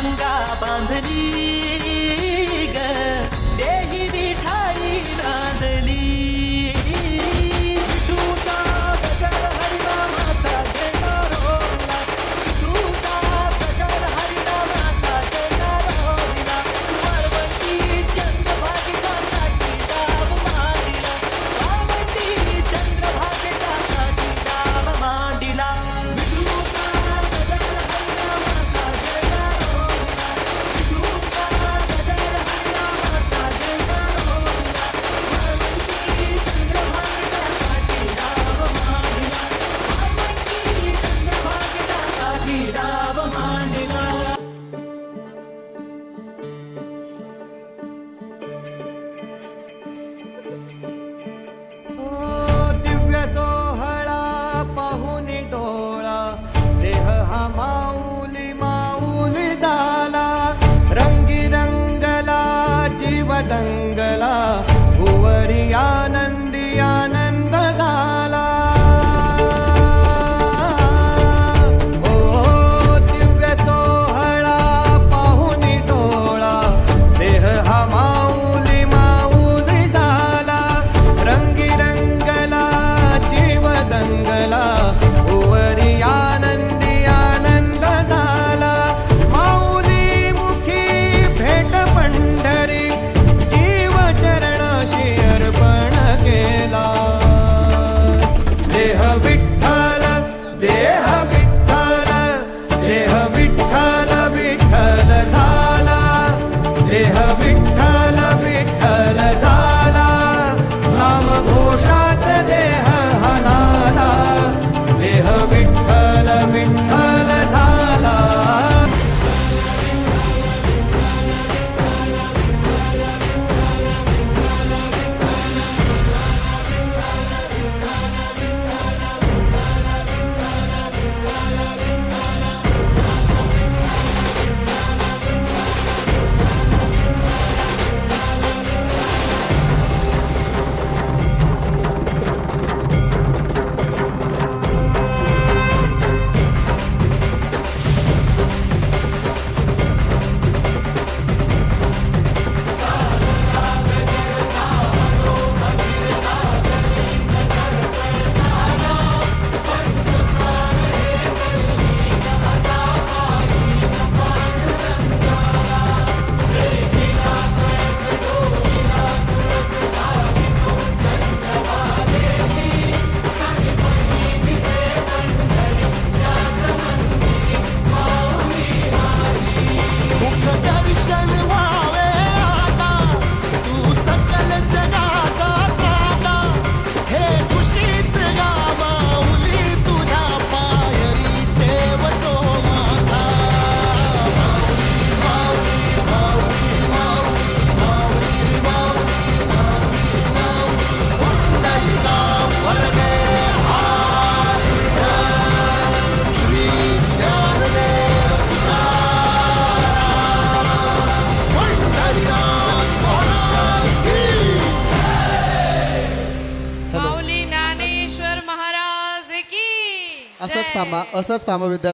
अंगा बांधली ग देही विठाई नांदली तुझा गजर हरिनामाचा झेंडा रोविला तुझा गजर हरिनामाचा झेंडा रोविला वाळवंटी चंद्रभागेच्या काठी डाव मांडिला वाळवंटी चंद्रभागेच्या काठी डाव मांडिला तुझा गजर हरिनामाचा झेंडा रोविला तुझा गजर हरिनामाचा झेंडा रोविला वाळवंटी चंद्रभागेच्या काठी डाव मांडिला वाळवंटी चंद्रभागेच्या काठी डाव मांडिला दिव्य सोहळा पाहुनी डोळा देह हा माऊली माऊली झाला रंगी रंगला जीव दंगला भुवरी आनंदी आनंद झाला ओ दिव्य सोहळा पाहुनी डोळा देह हा माऊली माऊली झाला रंगी रंगला जीव दंगला भुवरी आनंदी आनंद झाला माऊली मुखी भेट पंढरी जीव चरणाशी अर्पण केला देह विठ्ठल देह विठ्ठल देह विठ्ठल विठ्ठल झाला देह विठ्ठल विठ्ठल झाला नाम घोषात देह हनाला देह विठ्ठल विठ्ठल झाला दर्शन व्हावे आता तू सकल जगाचा त्राता हे खुशीत गावाउली तुझ्या पायरी ठेवतो माथा माऊली माऊली माऊली माऊली माऊली माऊली माऊली पुंडलिका वरदे हार विठ्ठल श्री ज्ञानदेव माऊली ज्ञानेश्वर महाराज की असंच जय. थांबा विद्यार्थी